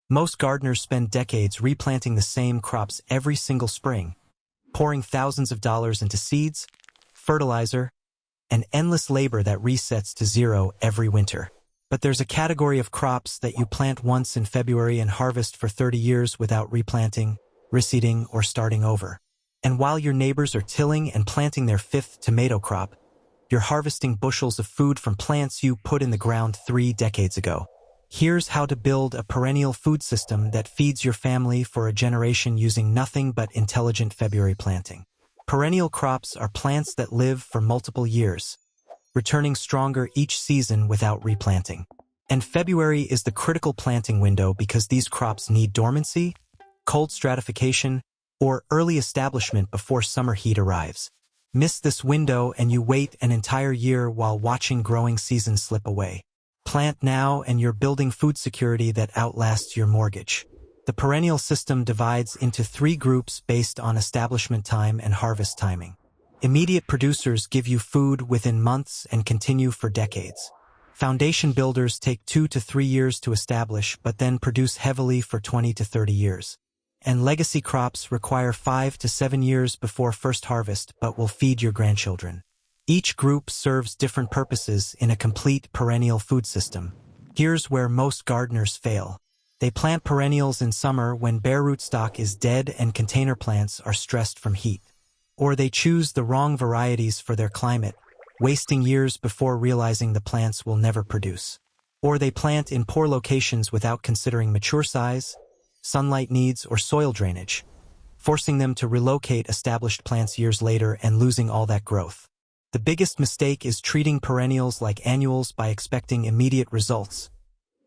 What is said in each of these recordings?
Most gardeners spend decades replanting the same crops every single spring, pouring thousands of dollars into seeds, fertilizer, and endless labor that resets to zero every winter. But there's a category of crops that you plant once in February and harvest for 30 years without replanting, reseeding, or starting over. And while your neighbors are tilling and planting their fifth tomato crop, you're harvesting bushels of food from plants you put in the ground 3 decades ago. Here's how to build a perennial food system that feeds your family for a generation using nothing but intelligent February planting. Perennial crops are plants that live for multiple years, returning stronger each season without replanting. And February is the critical planting window because these crops need dormancy, cold stratification, or early establishment before summer heat arrives. Miss this window and you wait an entire year while watching growing seasons slip away. Plant now and you're building food security that outlasts your mortgage. The perennial system divides into 3 groups based on establishment time and harvest timing. Immediate producers give you food within months and continue for decades. Foundation builders take 2 to 3 years to establish but then produce heavily for 20 to 30 years. And legacy crops require 5 to 7 years before first harvest but will feed your grandchildren. Each group serves different purposes in a complete perennial food system. Here's where most gardeners fail. They plant perennials in summer when bare rootstock is dead and container plants are stressed from heat. Or they choose the wrong varieties for their climate, wasting years before realizing the plants will never produce. Or they plant in poor locations without considering mature size, sunlight needs, or soil drainage, forcing them to relocate established plants years later and losing all that growth. The biggest mistake is treating perennials like annuals by expecting immediate results,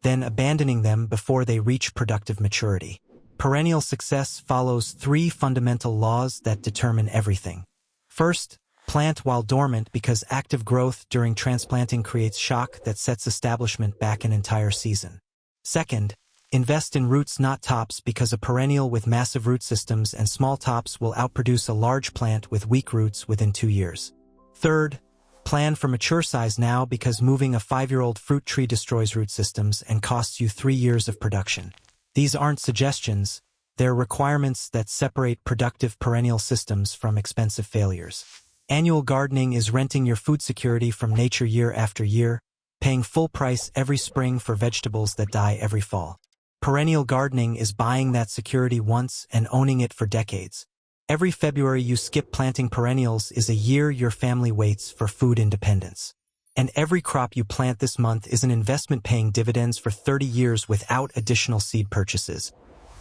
then abandoning them before they reach productive maturity. Perennial success follows 3 fundamental laws that determine everything. First, plant while dormant because active growth during transplanting creates shock that sets establishment back an entire season. Second, invest in roots not tops because a perennial with massive root systems and small tops will outproduce a large plant with weak roots within 2 years. Third, plan for mature size now because moving a 5-year-old fruit tree destroys root systems and costs you 3 years of production. These aren't suggestions, they're requirements that separate productive perennial systems from expensive failures. Annual gardening is renting your food security from nature year after year, paying full price every spring for vegetables that die every fall. Perennial gardening is buying that security once and owning it for decades. Every February you skip planting perennials is a year your family waits for food independence. And every crop you plant this month is an investment paying dividends for 30 years without additional seed purchases,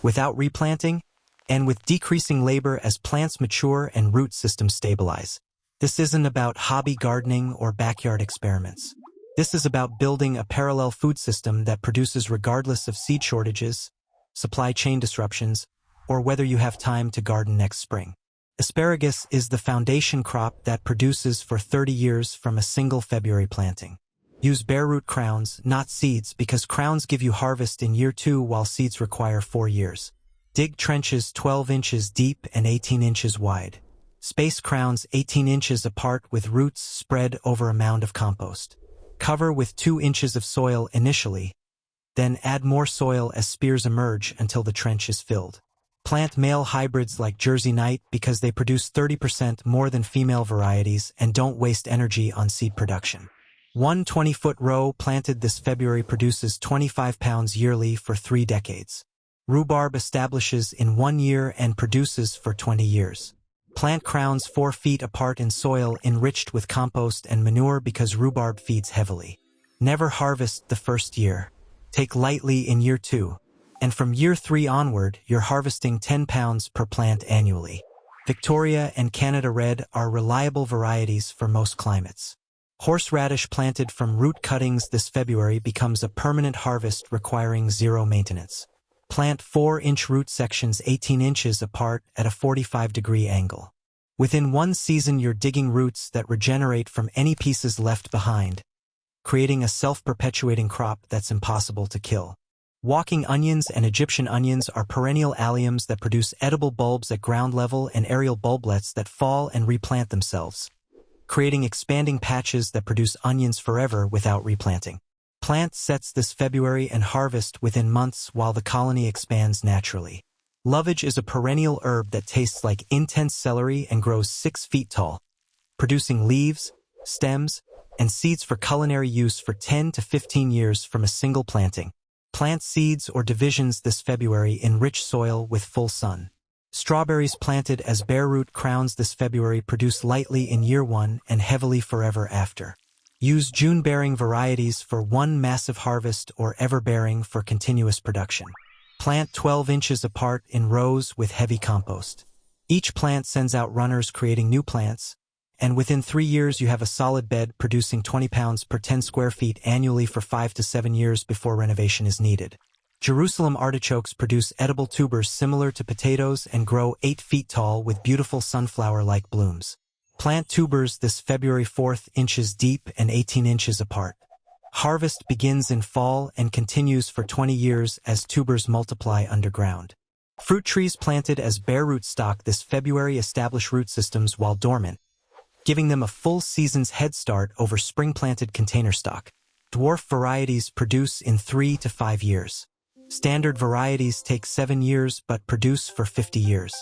without replanting, and with decreasing labor as plants mature and root systems stabilize. This isn't about hobby gardening or backyard experiments. This is about building a parallel food system that produces regardless of seed shortages, supply chain disruptions, or whether you have time to garden next spring. Asparagus is the foundation crop that produces for 30 years from a single February planting. Use bare root crowns, not seeds, because crowns give you harvest in year 2 while seeds require 4 years. Dig trenches 12 inches deep and 18 inches wide. Space crowns 18 inches apart with roots spread over a mound of compost. Cover with 2 inches of soil initially, then add more soil as spears emerge until the trench is filled. Plant male hybrids like Jersey Knight because they produce 30% more than female varieties and don't waste energy on seed production. One 20-foot row planted this February produces 25 pounds yearly for 3 decades. Rhubarb establishes in 1 year and produces for 20 years. Plant crowns 4 feet apart in soil enriched with compost and manure because rhubarb feeds heavily. Never harvest the first year. Take lightly in year 2. And from year 3 onward, you're harvesting 10 pounds per plant annually. Victoria and Canada Red are reliable varieties for most climates. Horseradish planted from root cuttings this February becomes a permanent harvest requiring 0 maintenance. Plant 4-inch root sections 18 inches apart at a 45-degree angle. Within 1 season, you're digging roots that regenerate from any pieces left behind, creating a self-perpetuating crop that's impossible to kill. Walking onions and Egyptian onions are perennial alliums that produce edible bulbs at ground level and aerial bulblets that fall and replant themselves, creating expanding patches that produce onions forever without replanting. Plant sets this February and harvest within months while the colony expands naturally. Lovage is a perennial herb that tastes like intense celery and grows 6 feet tall, producing leaves, stems, and seeds for culinary use for 10 to 15 years from a single planting. Plant seeds or divisions this February in rich soil with full sun. Strawberries planted as bare root crowns this February produce lightly in year 1 and heavily forever after. Use June-bearing varieties for one massive harvest or ever-bearing for continuous production. Plant 12 inches apart in rows with heavy compost. Each plant sends out runners creating new plants, and within 3 years you have a solid bed producing 20 pounds per 10 square feet annually for 5 to 7 years before renovation is needed. Jerusalem artichokes produce edible tubers similar to potatoes and grow 8 feet tall with beautiful sunflower-like blooms. Plant tubers this February 4th inches deep and 18 inches apart. Harvest begins in fall and continues for 20 years as tubers multiply underground. Fruit trees planted as bare rootstock this February establish root systems while dormant, giving them a full season's head start over spring-planted container stock. Dwarf varieties produce in 3 to 5 years. Standard varieties take 7 years but produce for 50 years.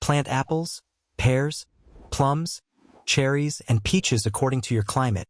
Plant apples, pears, plums, cherries, and peaches according to your climate,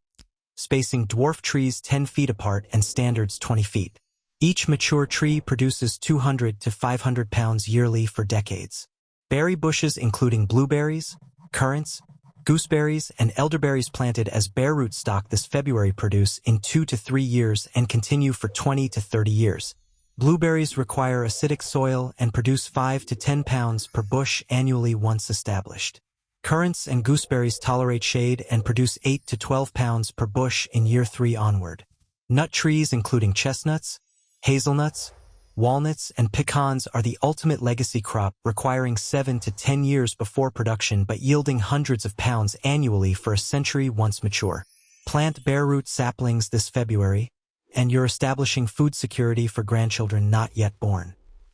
spacing dwarf trees 10 feet apart and standards 20 feet. Each mature tree produces 200 to 500 pounds yearly for decades. Berry bushes including blueberries, currants, gooseberries, and elderberries planted as bare rootstock this February produce in 2 to 3 years and continue for 20 to 30 years. Blueberries require acidic soil and produce 5 to 10 pounds per bush annually once established. Currants and gooseberries tolerate shade and produce 8 to 12 pounds per bush in year 3 onward. Nut trees including chestnuts, hazelnuts, walnuts, and pecans are the ultimate legacy crop, requiring 7 to 10 years before production but yielding hundreds of pounds annually for a century once mature. Plant bare root saplings this February, and you're establishing food security for grandchildren not yet born.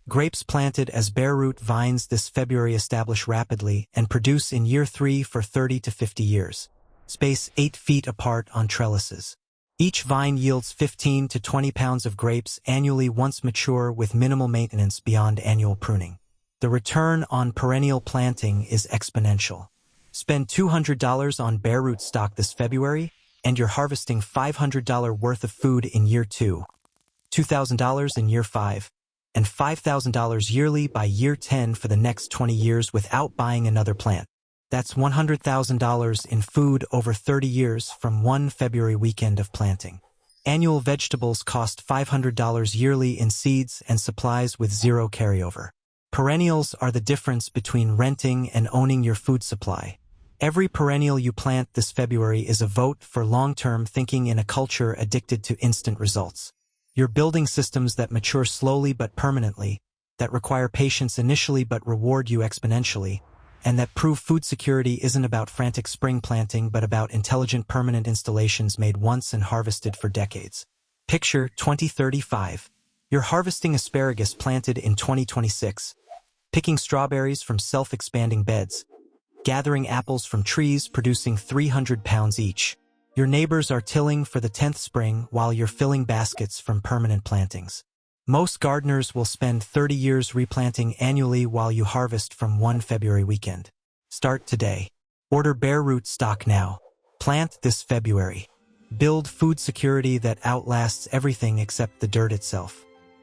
Grapes planted as bare root vines this February establish rapidly and produce in year 3 for 30 to 50 years. Space 8 feet apart on trellises. Each vine yields 15 to 20 pounds of grapes annually once mature with minimal maintenance beyond annual pruning. The return on perennial planting is exponential. Spend $200 on bare root stock this February, and you're harvesting $500 worth of food in year 2, $2,000 in year 5, and $5,000 yearly by year 10 for the next 20 years without buying another plant. That's $100,000 in food over 30 years from one February weekend of planting. Annual vegetables cost $500 yearly in seeds and supplies with zero carryover. Perennials are the difference between renting and owning your food supply. Every perennial you plant this February is a vote for long-term thinking in a culture addicted to instant results. You're building systems that mature slowly but permanently, that require patience initially but reward you exponentially, and that prove food security isn't about frantic spring planting but about intelligent permanent installations made once and harvested for decades. Picture 2035. You're harvesting asparagus planted in 2026, picking strawberries from self-expanding beds, gathering apples from trees producing 300 pounds each. Your neighbors are tilling for the 10th spring while you're filling baskets from permanent plantings. Most gardeners will spend 30 years replanting annually while you harvest from one February weekend. Start today. Order bare root stock now. Plant this February. Build food security that outlasts everything except the dirt itself.